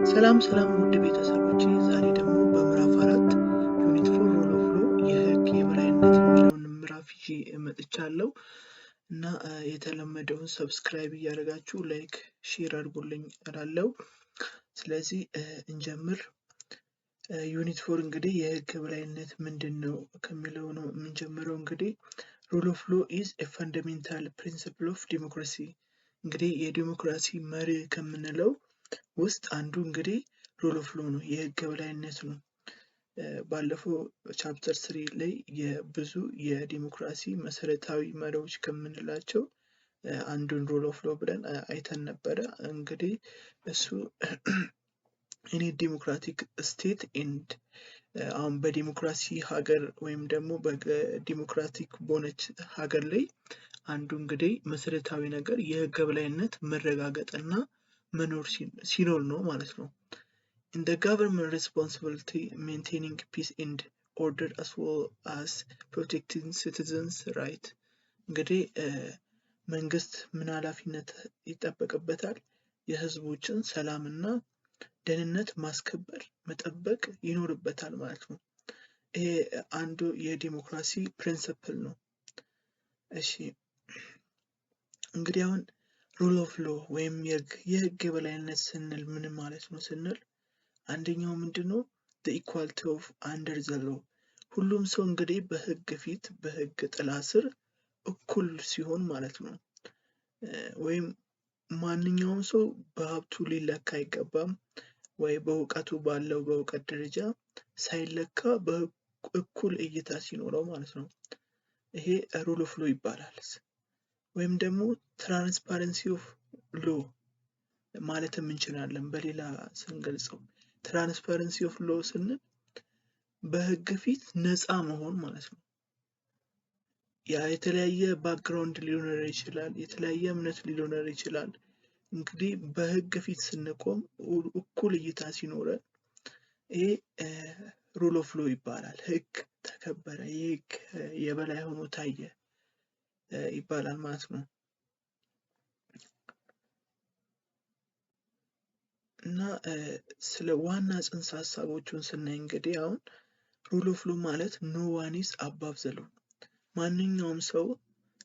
ሰላም ውድ ቤተሰቦቼ፣ ዛሬ ደግሞ በምዕራፍ 4 ዩኒት 4 ሩል ኦፍ ሎ የህግ የበላይነት የሚለውን ምዕራፍ ይዤ መጥቻለሁ እና የተለመደውን ሰብስክራይብ እያደረጋችሁ ላይክ ሼር አድርጉልኝ እላለሁ። ስለዚህ እንጀምር። ዩኒት 4 እንግዲህ የህግ የበላይነት ምንድነው ከሚለው ነው የምንጀምረው። እንግዲህ ሩል ኦፍ ሎ ኢዝ ኤ ፈንዳሜንታል ፕሪንሲፕል ኦፍ ዲሞክራሲ። እንግዲህ የዲሞክራሲ መሪ ከምንለው ውስጥ አንዱ እንግዲህ ሩል ኦፍ ሎ ነው፣ የህግ የበላይነት ነው። ባለፈው ቻፕተር 3 ላይ የብዙ የዲሞክራሲ መሰረታዊ መሪዎች ከምንላቸው አንዱን ሩል ኦፍ ሎ ብለን አይተን ነበረ። እንግዲህ እሱ እኔ ዲሞክራቲክ ስቴት ኤንድ አሁን በዲሞክራሲ ሀገር ወይም ደግሞ በዲሞክራቲክ በሆነች ሀገር ላይ አንዱ እንግዲህ መሰረታዊ ነገር የህግ የበላይነት መረጋገጥና መኖር ሲኖር ነው ማለት ነው። in the government responsibility maintaining peace and order as well as protecting citizens right። እንግዲህ መንግስት ምን ኃላፊነት ይጠበቅበታል? የህዝቦችን ሰላምና ደህንነት ማስከበር መጠበቅ ይኖርበታል ማለት ነው። ይሄ አንዱ የዲሞክራሲ ፕሪንሲፕል ነው። እሺ እንግዲህ አሁን ሩል ኦፍ ሎ ወይም የህግ የበላይነት ስንል ምን ማለት ነው ስንል አንደኛው ምንድነው the equality of under the law። ሁሉም ሰው እንግዲህ በህግ ፊት በህግ ጥላ ስር እኩል ሲሆን ማለት ነው። ወይም ማንኛውም ሰው በሀብቱ ሊለካ አይገባም፣ ወይ በእውቀቱ ባለው በእውቀት ደረጃ ሳይለካ በእኩል እይታ ሲኖረው ማለት ነው። ይሄ ሩል ኦፍ ሎ ይባላል። ወይም ደግሞ ትራንስፓረንሲ ኦፍ ሎ ማለትም እንችላለን። በሌላ ስንገልጸው ትራንስፓረንሲ ኦፍ ሎ ስንል በህግ ፊት ነፃ መሆን ማለት ነው። ያ የተለያየ ባክግራውንድ ሊኖር ይችላል፣ የተለያየ እምነት ሊኖር ይችላል። እንግዲህ በህግ ፊት ስንቆም እኩል እይታ ሲኖረን ይሄ ሩል ኦፍ ሎ ይባላል። ህግ ተከበረ፣ የህግ የበላይ ሆኖ ታየ ይባላል ማለት ነው። እና ስለ ዋና ጽንሰ ሀሳቦቹን ስናይ እንግዲህ አሁን ሩል ኦፍ ሎ ማለት ኖ ዋን ኢዝ አባቭ ዘ ሎ፣ ማንኛውም ሰው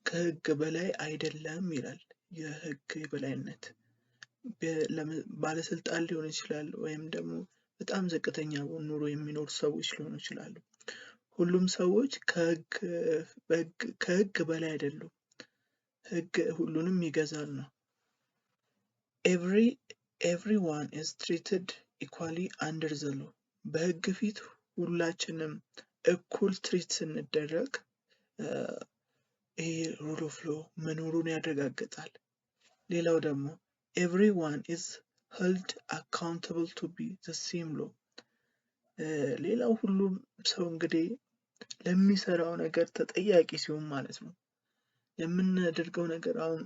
ከህግ በላይ አይደለም ይላል። የህግ የበላይነት ባለስልጣን ሊሆን ይችላል፣ ወይም ደግሞ በጣም ዝቅተኛ ኑሮ የሚኖሩ ሰዎች ሊሆኑ ይችላሉ። ሁሉም ሰዎች ከህግ በላይ አይደሉም። ህግ ሁሉንም ይገዛል ነው። everyone is treated equally under the law። በህግ ፊት ሁላችንም እኩል ትሪት ስንደረግ ይሄ ሩል ኦፍ ሎ መኖሩን ያረጋግጣል። ሌላው ደግሞ everyone is held accountable to be the same law። ሌላው ሁሉም ሰው እንግዲህ ለሚሰራው ነገር ተጠያቂ ሲሆን ማለት ነው። የምናደርገው ነገር አሁን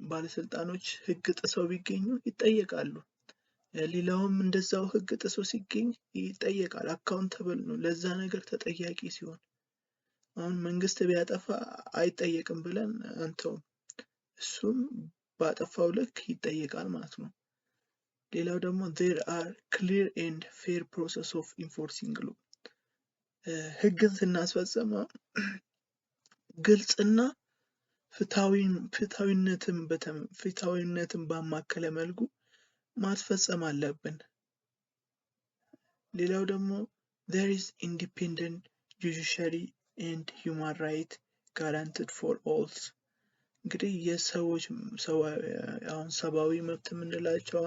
ባለስልጣኖች ህግ ጥሰው ቢገኙ ይጠየቃሉ። ሌላውም እንደዛው ህግ ጥሶ ሲገኝ ይጠየቃል። አካውንተብል ነው ለዛ ነገር ተጠያቂ ሲሆን። አሁን መንግስት ቢያጠፋ አይጠየቅም ብለን አንተውም፣ እሱም ባጠፋው ልክ ይጠየቃል ማለት ነው። ሌላው ደግሞ there are clear and fair process of enforcing law። ህግን ስናስፈጽም ግልጽና ፍትሃዊነትን ባማከለ መልኩ ማስፈጸም አለብን። ሌላው ደግሞ there is independent judiciary and human right guaranteed for all። እንግዲህ የሰዎች አሁን ሰብአዊ መብት የምንላቸው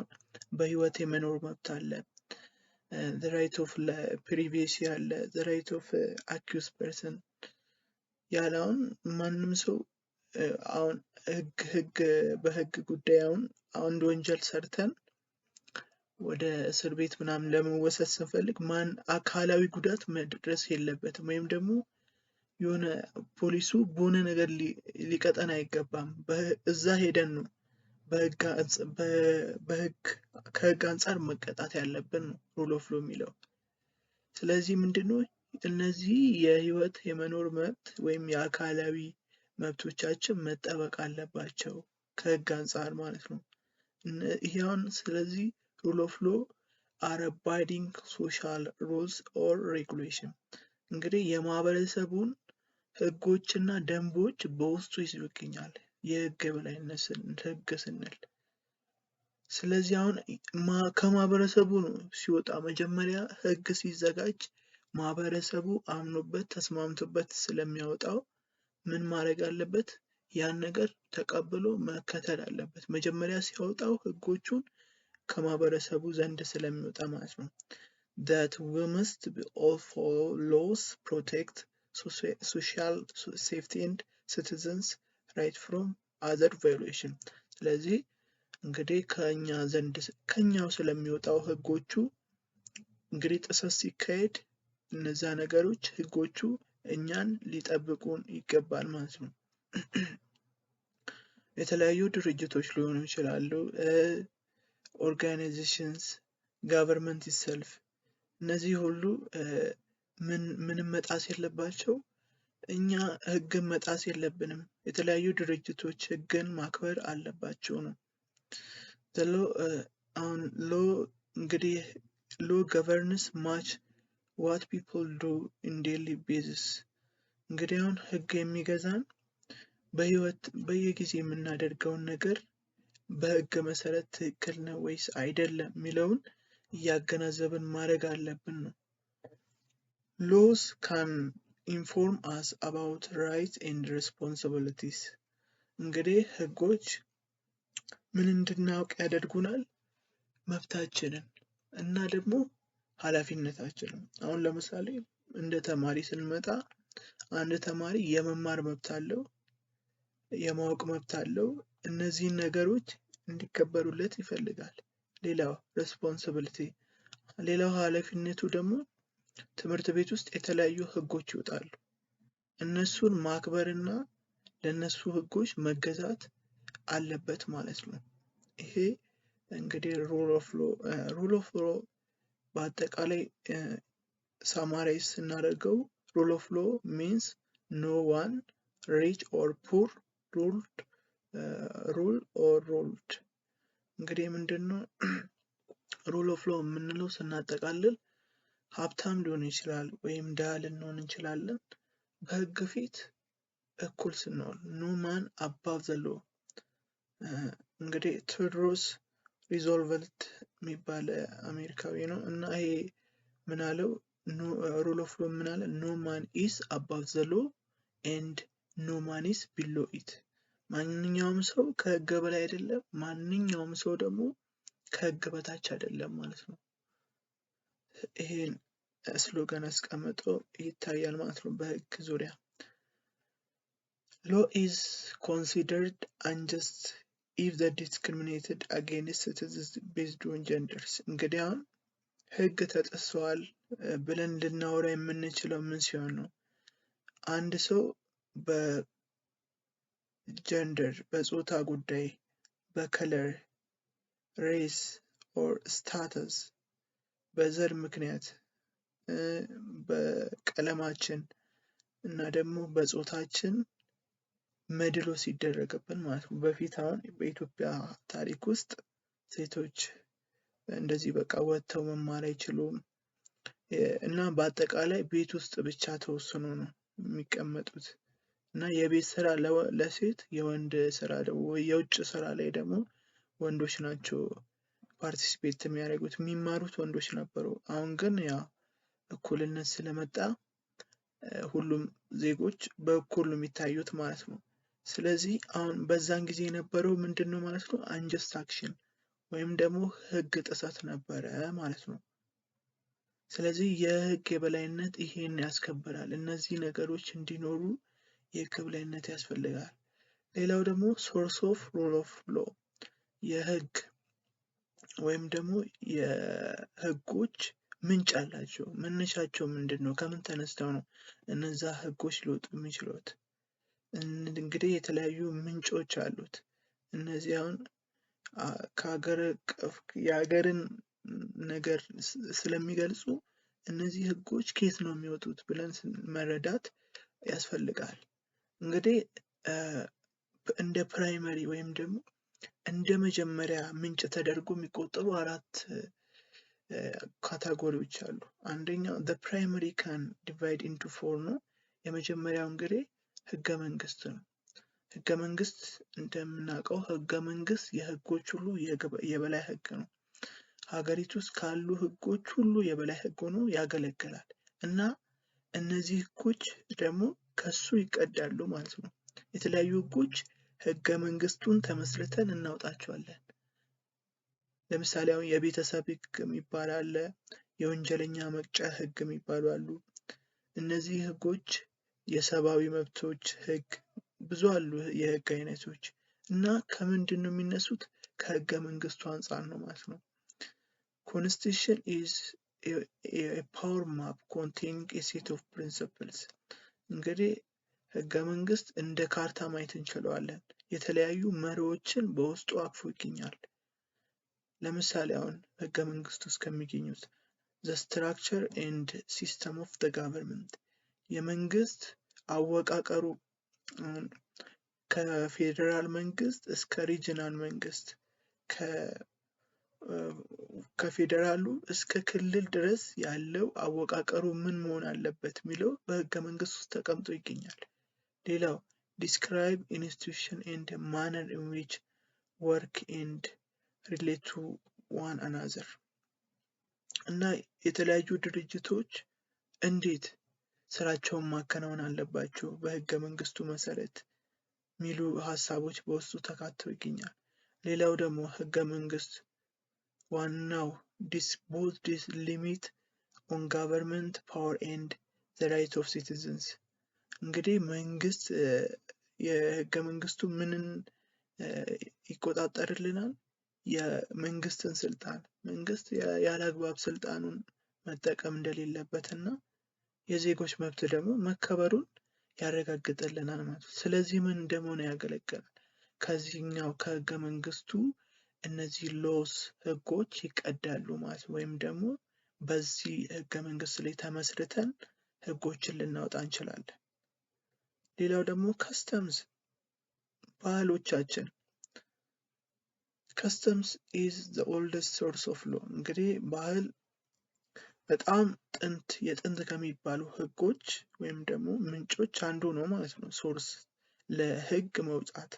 በህይወት የመኖር መብት አለ፣ the right of privacy አለ፣ the right of accused person ያለውን ማንም ሰው አሁን በህግ ጉዳይ አሁን አንድ ወንጀል ሰርተን ወደ እስር ቤት ምናምን ለመወሰድ ስንፈልግ አካላዊ ጉዳት መድረስ የለበትም፣ ወይም ደግሞ የሆነ ፖሊሱ በሆነ ነገር ሊቀጠን አይገባም። እዛ ሄደን ነው ከህግ አንጻር መቀጣት ያለብን ነው ሩል ኦፍ ሎ የሚለው። ስለዚህ ምንድነው እነዚህ የህይወት የመኖር መብት ወይም የአካላዊ መብቶቻችን መጠበቅ አለባቸው ከህግ አንጻር ማለት ነው። ይሄውን ስለዚህ ሩል ኦፍ ሎ are abiding social rules or regulation እንግዲህ የማህበረሰቡን ህጎችና ደንቦች በውስጡ ይዞ ይገኛል። የህግ የበላይነት ህግ ስንል ስለዚህ አሁን ከማህበረሰቡ ነው ሲወጣ መጀመሪያ ህግ ሲዘጋጅ ማህበረሰቡ አምኖበት ተስማምቶበት ስለሚያወጣው ምን ማድረግ አለበት? ያን ነገር ተቀብሎ መከተል አለበት። መጀመሪያ ሲያወጣው ህጎቹን ከማህበረሰቡ ዘንድ ስለሚወጣ ማለት ነው። that we must be all follow laws protect social safety and citizens right from other violation ስለዚህ እንግዲህ ከኛው ስለሚወጣው ህጎቹ እንግዲህ ጥሰት ሲካሄድ እነዛ ነገሮች ህጎቹ እኛን ሊጠብቁን ይገባል ማለት ነው። የተለያዩ ድርጅቶች ሊሆኑ ይችላሉ፣ ኦርጋናይዜሽንስ፣ ጋቨርንመንት itself እነዚህ ሁሉ ምንም መጣስ የለባቸው። እኛ ህግን መጣስ የለብንም። የተለያዩ ድርጅቶች ህግን ማክበር አለባቸው ነው። አሁን እንግዲህ law governs much what people do in daily basis እንግዲህ አሁን ህግ የሚገዛን በህይወት በየጊዜ የምናደርገውን ነገር በህግ መሰረት ትክክል ነው ወይስ አይደለም የሚለውን እያገናዘብን ማድረግ አለብን ነው። laws can inform us about rights and responsibilities እንግዲህ ህጎች ምን እንድናውቅ ያደርጉናል? መብታችንን እና ደግሞ ኃላፊነታችንን። አሁን ለምሳሌ እንደ ተማሪ ስንመጣ አንድ ተማሪ የመማር መብት አለው፣ የማወቅ መብት አለው። እነዚህን ነገሮች እንዲከበሩለት ይፈልጋል። ሌላው ሬስፖንሲቢሊቲ፣ ሌላው ኃላፊነቱ ደግሞ ትምህርት ቤት ውስጥ የተለያዩ ህጎች ይወጣሉ። እነሱን ማክበርና ለነሱ ህጎች መገዛት አለበት ማለት ነው። ይሄ እንግዲህ ሩል ኦፍ ሎ በአጠቃላይ ሳማራይዝ ስናደርገው ሩል ኦፍ ሎ ሚንስ ኖ ዋን ሪች ኦር ፑር ሩል ኦር ሩልድ። እንግዲህ ምንድነው ሩል ኦፍ ሎ የምንለው ስናጠቃልል ሀብታም ሊሆን ይችላል ወይም ድሃ ልንሆን እንችላለን። በህግ ፊት እኩል ስንሆን ኖ ማን አባቭ ዘ ሎ። እንግዲህ ቴዎድሮስ ሩዝቬልት የሚባል አሜሪካዊ ነው እና ይሄ ምን አለው? ሩል ኦፍ ሎ ምን አለ? ኖ ማን ኢዝ አባቭ ዘ ሎ ኤንድ ኖ ማን ኢዝ ቢሎ ኢት። ማንኛውም ሰው ከህግ በላይ አይደለም፣ ማንኛውም ሰው ደግሞ ከህግ በታች አይደለም ማለት ነው። ይሄን ስሎጋን አስቀምጦ ይታያል ማለት ነው በህግ ዙሪያ። law is considered unjust if the discriminated against citizens based on genders። እንግዲህ አሁን ህግ ተጥሷል ብለን ልናወራ የምንችለው ምን ሲሆን ነው? አንድ ሰው በጀንደር በጾታ ጉዳይ፣ በከለር፣ ሬስ ኦር ስታተስ፣ በዘር ምክንያት፣ በቀለማችን እና ደግሞ በጾታችን መድሎ ሲደረግብን ማለት ነው። በፊት አሁን በኢትዮጵያ ታሪክ ውስጥ ሴቶች እንደዚህ በቃ ወጥተው መማር አይችሉም እና በአጠቃላይ ቤት ውስጥ ብቻ ተወስኖ ነው የሚቀመጡት እና የቤት ስራ ለሴት፣ የወንድ ስራ ደግሞ የውጭ ስራ ላይ ደግሞ ወንዶች ናቸው ፓርቲሲፔት የሚያደርጉት። የሚማሩት ወንዶች ነበሩ። አሁን ግን ያው እኩልነት ስለመጣ ሁሉም ዜጎች በእኩል ነው የሚታዩት ማለት ነው። ስለዚህ አሁን በዛን ጊዜ የነበረው ምንድነው ማለት ነው? አንጀስት አክሽን ወይም ደግሞ ህግ ጥሰት ነበረ ማለት ነው። ስለዚህ የህግ የበላይነት ይሄን ያስከብራል። እነዚህ ነገሮች እንዲኖሩ የህግ የበላይነት ያስፈልጋል። ሌላው ደግሞ ሶርስ ኦፍ ሩል ኦፍ ሎ፣ የህግ ወይም ደግሞ የህጎች ምንጭ አላቸው። መነሻቸው ምንድነው? ከምን ተነስተው ነው እነዛ ህጎች ሊወጡ የሚችሉት? እንግዲህ የተለያዩ ምንጮች አሉት። እነዚህ አሁን ከሀገር የሀገርን ነገር ስለሚገልጹ እነዚህ ህጎች ከየት ነው የሚወጡት ብለን መረዳት ያስፈልጋል። እንግዲህ እንደ ፕራይመሪ ወይም ደግሞ እንደ መጀመሪያ ምንጭ ተደርጎ የሚቆጠሩ 4 ካታጎሪዎች አሉ። አንደኛው the primary can divide into 4 ነው። የመጀመሪያው እንግዲህ ህገ መንግስት ነው። ህገ መንግስት እንደምናውቀው ህገ መንግስት የህጎች ሁሉ የበላይ ህግ ነው። ሀገሪቱ ውስጥ ካሉ ህጎች ሁሉ የበላይ ህግ ሆኖ ያገለግላል እና እነዚህ ህጎች ደግሞ ከሱ ይቀዳሉ ማለት ነው። የተለያዩ ህጎች ህገ መንግስቱን ተመስርተን እናውጣቸዋለን። ለምሳሌ አሁን የቤተሰብ ህግ የሚባል አለ፣ የወንጀለኛ መቅጫ ህግ የሚባሉ አሉ። እነዚህ ህጎች የሰብአዊ መብቶች ህግ ብዙ አሉ የህግ አይነቶች እና ከምንድን ነው የሚነሱት? ከህገ መንግስቱ አንፃር ነው ማለት ነው። Constitution is a power map containing a set of principles። እንግዲህ ህገ መንግስት እንደ ካርታ ማየት እንችለዋለን። የተለያዩ መሪዎችን በውስጡ አቅፎ ይገኛል። ለምሳሌ አሁን ህገ መንግስት ውስጥ ከሚገኙት the structure and system of the government የመንግስት አወቃቀሩ ከፌደራል መንግስት እስከ ሪጅናል መንግስት ከፌደራሉ እስከ ክልል ድረስ ያለው አወቃቀሩ ምን መሆን አለበት የሚለው በህገ መንግስት ውስጥ ተቀምጦ ይገኛል። ሌላው describe institution and manner in which work and relate to one another እና የተለያዩ ድርጅቶች እንዴት ስራቸውን ማከናወን አለባቸው በህገ መንግስቱ መሰረት ሚሉ ሀሳቦች በውስጡ ተካተው ይገኛል። ሌላው ደግሞ ህገ መንግስት ዋናው both limit on government power and the right of citizens እንግዲህ መንግስት የህገ መንግስቱ ምንን ይቆጣጠርልናል? የመንግስትን ስልጣን መንግስት ያለአግባብ ስልጣኑን መጠቀም እንደሌለበትና የዜጎች መብት ደግሞ መከበሩን ያረጋግጥልናል ማለት ነው። ስለዚህ ምን እንደሆነ ያገለግላል? ከዚህኛው ከህገ መንግስቱ እነዚህ ሎስ ህጎች ይቀዳሉ ማለት ወይም ደግሞ በዚህ ህገ መንግስት ላይ ተመስርተን ህጎችን ልናወጣ እንችላለን። ሌላው ደግሞ ከስተምስ ባህሎቻችን customs is the oldest source of law እንግዲህ ባህል በጣም የጥንት ከሚባሉ ህጎች ወይም ደግሞ ምንጮች አንዱ ነው ማለት ነው። ሶርስ ለህግ መውጣት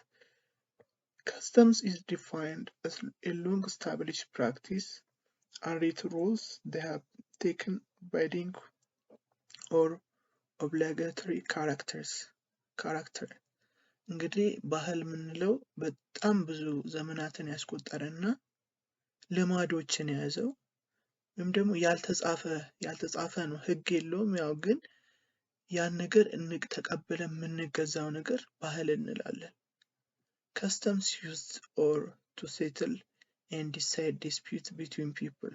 customs is defined as a long established practice and written rules that have taken binding or obligatory character እንግዲህ ባህል የምንለው በጣም ብዙ ዘመናትን ያስቆጠረና ልማዶችን የያዘው ወይም ደግሞ ያልተጻፈ ነው። ህግ የለውም። ያው ግን ያን ነገር ተቀብለን የምንገዛው ነገር ባህል እንላለን። customs used or to settle and decide dispute between people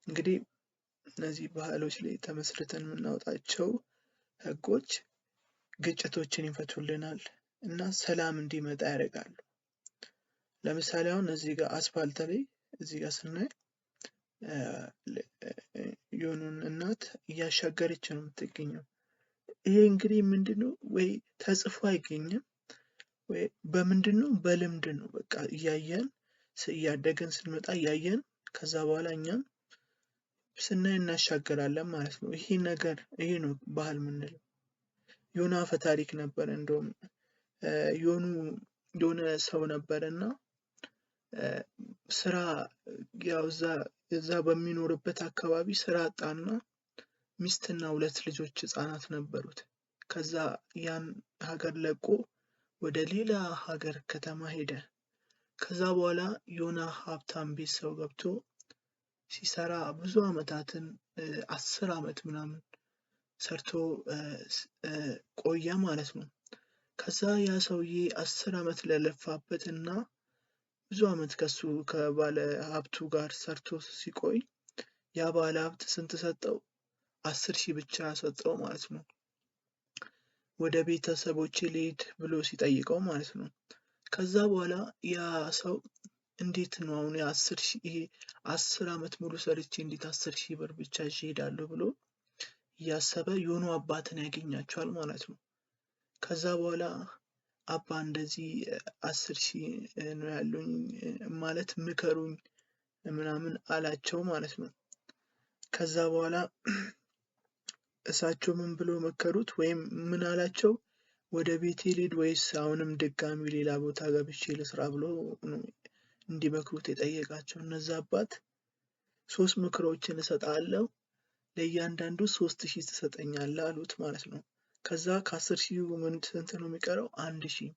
እንግዲህ እነዚህ ባህሎች ላይ ተመስርተን የምናወጣቸው ህጎች ግጭቶችን ይፈቱልናል እና ሰላም እንዲመጣ ያደርጋሉ። ለምሳሌ አሁን እዚህ ጋር አስፋልት ላይ እዚህ ጋር ስናይ የሆኑን እናት እያሻገረች ነው የምትገኘው። ይሄ እንግዲህ ምንድነው ወይ ተጽፎ አይገኝም ወይ በምንድነው በልምድ ነው። በቃ እያደገን ስንመጣ እያየን ከዛ በኋላ እኛም ስናይ እናሻገራለን ማለት ነው። ይሄ ነው ባህል የምንለው። የሆነ አፈ ታሪክ ነበር እንደውም የሆነ ሰው ነበርና ስራ ያው እዛ በሚኖርበት አካባቢ ስራ አጣና ሚስትና 2 ልጆች ህፃናት ነበሩት። ከዛ ያን ሀገር ለቆ ወደ ሌላ ሀገር ከተማ ሄደ። ከዛ በኋላ የሆነ ሀብታም ቤት ሰው ገብቶ ሲሰራ ብዙ አመታትን 10 አመት ምናምን ሰርቶ ቆየ ማለት ነው። ከዛ ያ ሰውዬ 10 አመት ለለፋበትና ብዙ አመት ከሱ ከባለ ሀብቱ ጋር ሰርቶ ሲቆይ ያ ባለ ሀብት ስንት ሰጠው? 10,000 ብቻ ሰጠው ማለት ነው። ወደ ቤተሰቦቼ ልሂድ ብሎ ሲጠይቀው ማለት ነው። ከዛ በኋላ ያ ሰው እንዴት ነው አሁን 10 አመት ሙሉ ሰርቼ እንዴት 10,000 ብር ብቻ ይዤ እሄዳለሁ ብሎ እያሰበ የሆኑ አባትን ያገኛቸዋል ማለት ነው። ከዛ በኋላ አባ እንደዚህ 10,000 ነው ያሉኝ ማለት ምከሩኝ ምናምን አላቸው ማለት ነው። ከዛ በኋላ እሳቸው ምን ብሎ መከሩት ወይም ምን አላቸው? ወደ ቤቴ ልሂድ ወይስ አሁንም ድጋሚ ሌላ ቦታ ገብቼ ልስራ ብሎ እንዲመክሩት የጠየቃቸው። እነዛ አባት 3 ምክሮችን እሰጥሃለሁ ለእያንዳንዱ 3000 ትሰጠኛለህ አሉት ማለት ነው። ከዛ ከ10,000 ስንት ነው የሚቀረው? 1,000።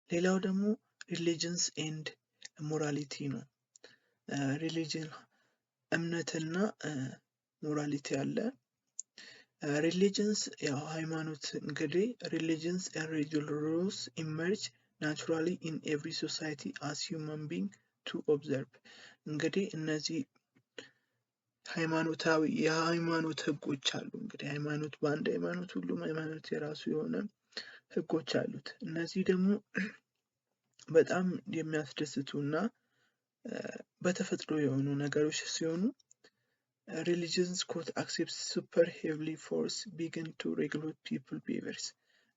ሌላው ደግሞ ሪሊጅንስ ኤንድ ሞራሊቲ ነው። ሪሊጅን እምነትና ሞራሊቲ አለ። ሪሊጅንስ ያው ሃይማኖት እንግዲህ ሪሊጅንስ ኤንድ ሩልስ ኢመርጅ ናቹራሊ ኢን ኤቭሪ ሶሳይቲ አስ ሂውማን ቢንግ ቱ ኦብዘርቭ። እንግዲህ እነዚህ ሃይማኖታዊ የሃይማኖት ህጎች አሉ። እንግዲህ ሃይማኖት በአንድ ሃይማኖት ሁሉም ሃይማኖት የራሱ የሆነ ህጎች አሉት። እነዚህ ደግሞ በጣም የሚያስደስቱና በተፈጥሮ የሆኑ ነገሮች ሲሆኑ religions could accept super heavily force begin to regulate people behaviors።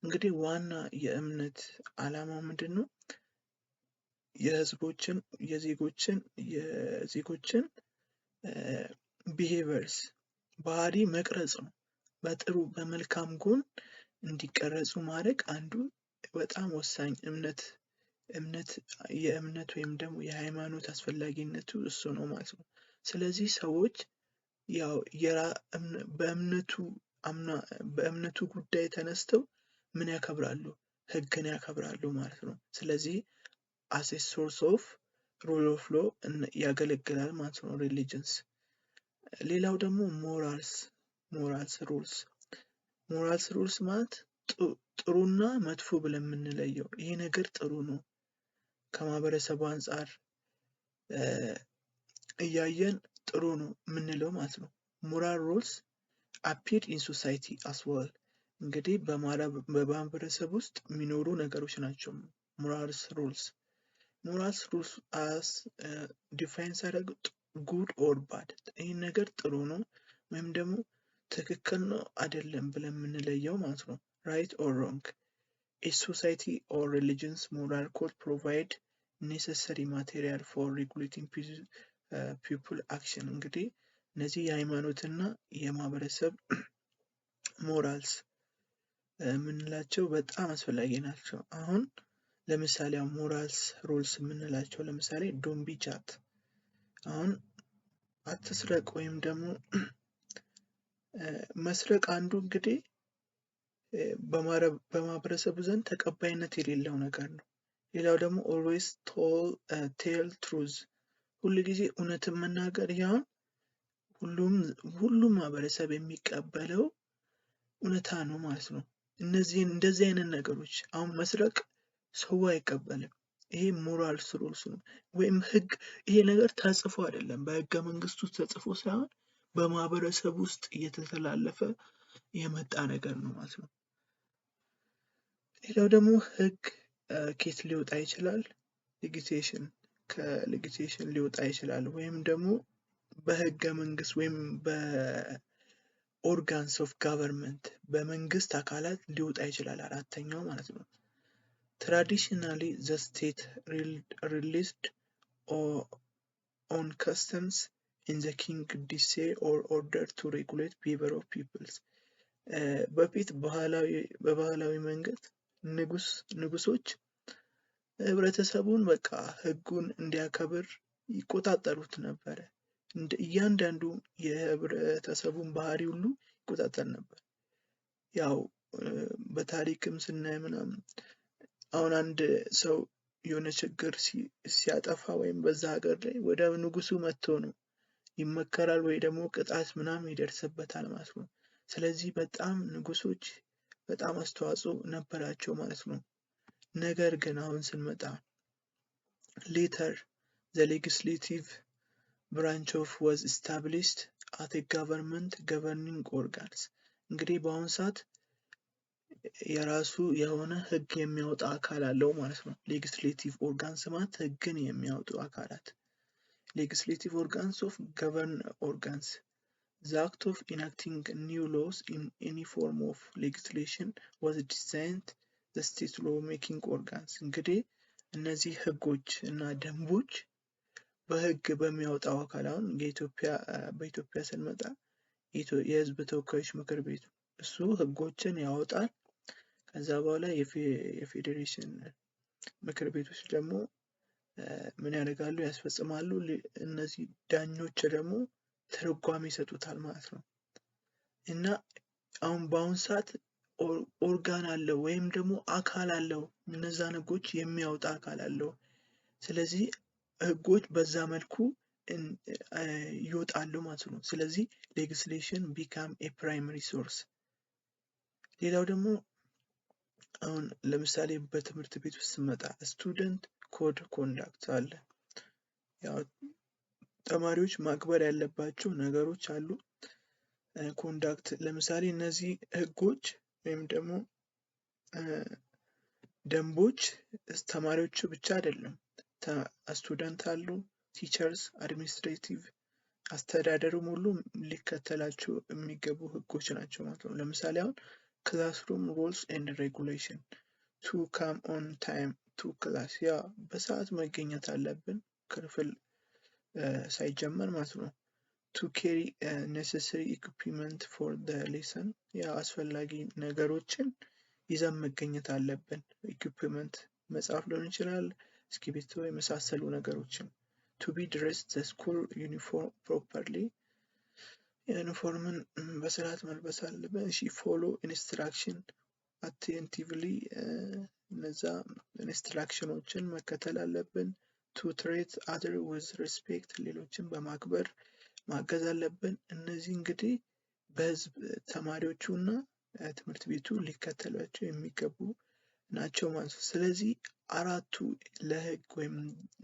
እንግዲህ ዋና የእምነት ዓላማው ምንድን ነው? የዜጎችን ቢሄቨርስ ባህሪ መቅረጽ ነው። በጥሩ በመልካም ጎን እንዲቀረጹ ማድረግ አንዱ በጣም ወሳኝ የእምነት ወይም ደግሞ የሃይማኖት አስፈላጊነቱ እሱ ነው ማለት ነው። ስለዚህ ሰዎች ያው በእምነቱ ጉዳይ ተነስተው ምን ያከብራሉ? ህግን ያከብራሉ ማለት ነው። ስለዚህ as a source of rule of law ያገለግላል ማለት ነው ሪሊጅንስ። ሌላው ደግሞ ሞራልስ ሩልስ ማለት ጥሩና መጥፎ ብለን የምንለየው ይሄ ነገር ጥሩ ነው ከማህበረሰቡ አንፃር እያየን ጥሩ ነው የምንለው ማለት ነው። ሞራል ሩልስ appear in society as well። እንግዲህ በማህበረሰብ ውስጥ የሚኖሩ ነገሮች ናቸው ሞራልስ ሩልስ as ዲፋይን ሳደርግ ጉድ ኦር ባድ ይህን ነገር ጥሩ ነው ወይም ደግሞ ትክክል ነው አይደለም ብለን የምንለየው ማለት ነው። ራይት ኦር ሮንግ a society or religion's moral code provide necessary material for regulating people action። እንግዲህ እነዚህ የሃይማኖትና የማህበረሰብ ሞራልስ የምንላቸው በጣም አስፈላጊ ናቸው። አሁን ለምሳሌ ሞራልስ ሩልስ የምንላቸው ለምሳሌ ዶንት ቢ ቻት፣ አሁን አትስረቅ ወይም ደግሞ መስረቅ አንዱ እንግዲህ በማህበረሰቡ ዘንድ ተቀባይነት የሌለው ነገር ነው። ሌላው ደግሞ ኦልዌይስ ቴል ትሩዝ፣ ሁሉ ጊዜ እውነትን መናገር ያውን ሁሉም ማህበረሰብ የሚቀበለው እውነታ ነው ማለት ነው። እንደዚህ አይነት ነገሮች አሁን መስረቅ ሰው አይቀበልም። ይሄ ሞራልስ ሩልስ ነው ወይም ህግ። ይሄ ነገር ተጽፎ አይደለም በህገ መንግስቱ ተጽፎ ሳይሆን በማህበረሰብ ውስጥ እየተተላለፈ የመጣ ነገር ነው ማለት ነው። ሌላው ደግሞ ህግ ኬት ሊወጣ ይችላል? ከሌጊስሌሽን ሊወጣ ይችላል ወይም ደግሞ በህገ መንግስት ወይም በኦርጋንስ ኦፍ ጋቨርንመንት በመንግስት አካላት ሊወጣ ይችላል። አራተኛው ማለት ነው። ትራዲሽናሊ ዘ ስቴት ሪሊዝድ ኦን ከስተምስ ኢን ዘ ኪንግ ዲሴ ኦር ኦርደር ቱ ሬጉሌት ቢሄቪየር ኦፍ ፒፕልስ። በፊት በባህላዊ መንገድ ንጉሶች ህብረተሰቡን በቃ ህጉን እንዲያከብር ይቆጣጠሩት ነበረ። እያንዳንዱ የህብረተሰቡን ባህሪ ሁሉ ይቆጣጠር ነበር። ያው በታሪክም ስናይ ምናምን አሁን አንድ ሰው የሆነ ችግር ሲያጠፋ ወይም በዛ ሀገር ላይ ወደ ንጉሱ መጥቶ ነው ይመከራል ወይ ደግሞ ቅጣት ምናምን ይደርስበታል ማለት ነው። ስለዚህ በጣም ንጉሶች በጣም አስተዋጽኦ ነበራቸው ማለት ነው። ነገር ግን አሁን ስንመጣ ሌተር the legislative branch was established as a government governing organs። እንግዲህ በአሁን ሰዓት የራሱ የሆነ ህግ የሚያወጣ አካል አለው ማለት ነው። ሌጊስሌቲቭ ኦርጋንስ ማለት ህግን የሚያወጡ አካላት። ሌጊስሌቲቭ ኦርጋንስ ኦፍ ገቨርን ኦርጋንስ the act of enacting new laws in any form of legislation was designed the state law making organs። እንግዲህ እነዚህ ህጎች እና ደንቦች በህግ በሚያወጣው አካል አሁን በኢትዮጵያ ስንመጣ የህዝብ ተወካዮች ምክር ቤት እሱ ህጎችን ያወጣል። ከዛ በኋላ የፌዴሬሽን ምክር ቤቶች ደግሞ ምን ያደርጋሉ? ያስፈጽማሉ። እነዚህ ዳኞች ደግሞ ትርጓሜ ይሰጡታል ማለት ነው። እና አሁን በአሁን ሰዓት ኦርጋን አለው ወይም ደግሞ አካል አለው፣ እነዛን ህጎች የሚያወጣ አካል አለው። ስለዚህ ህጎች በዛ መልኩ ይወጣሉ ማለት ነው። ስለዚህ ሌጊስሌሽን ቢካም ኤ ፕራይመሪ ሶርስ። ሌላው ደግሞ አሁን ለምሳሌ በትምህርት ቤት ውስጥ ስመጣ ስቱደንት ኮድ ኮንዳክት አለ። ያው ተማሪዎች ማክበር ያለባቸው ነገሮች አሉ። ኮንዳክት ለምሳሌ እነዚህ ህጎች ወይም ደግሞ ደንቦች ተማሪዎቹ ብቻ አይደለም፣ ስቱደንት አሉ፣ ቲቸርስ፣ አድሚኒስትሬቲቭ አስተዳደሩም ሁሉ ሊከተላቸው የሚገቡ ህጎች ናቸው ማለት ነው። ለምሳሌ አሁን ክላስሩም ሩልስ ኤንድ ሬጉሌሽን ቱ ካም ኦን ታይም ቱ ክላስ፣ ያ በሰዓት መገኘት አለብን ክፍል ሳይጀመር ማለት ነው። ቱ ኬሪ ኔሴሰሪ ኢኩፕመንት ፎር ዘ ሌሰን፣ ያ አስፈላጊ ነገሮችን ይዘን መገኘት አለብን። ኢኩዊፕመንት መጽሐፍ ሊሆን ይችላል፣ እስክሪብቶ የመሳሰሉ ነገሮችን። ቱ ቢ ድሬስድ ዘ ስኩል ዩኒፎርም ፕሮፐርሊ ዩኒፎርምን በስርዓት መልበስ አለብን። እሺ ፎሎ ኢንስትራክሽን አቴንቲቭሊ እነዛ ኢንስትራክሽኖችን መከተል አለብን። ቱ ትሬት አደር ዊዝ ሪስፔክት ሌሎችን በማክበር ማገዝ አለብን። እነዚህ እንግዲህ በህዝብ ተማሪዎቹ እና ትምህርት ቤቱ ሊከተሏቸው የሚገቡ ናቸው ማለት ነው። ስለዚህ አራቱ ለህግ ወይም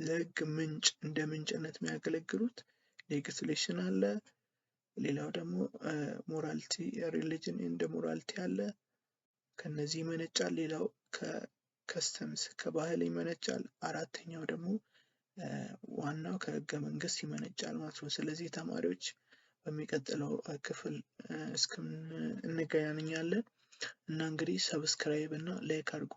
ለህግ ምንጭ እንደ ምንጭነት የሚያገለግሉት ሌጊስሌሽን አለ፣ ሌላው ደግሞ ሞራልቲ ሪሊጅን እንደ ሞራልቲ አለ፣ ከነዚህ ይመነጫል። ሌላው ከከስተምስ ከባህል ይመነጫል። አራተኛው ደግሞ ዋናው ከህገ መንግስት ይመነጫል ማለት ነው። ስለዚህ ተማሪዎች በሚቀጥለው ክፍል እንገናኛለን እና እንግዲህ ሰብስክራይብ እና ላይክ አድርጉ።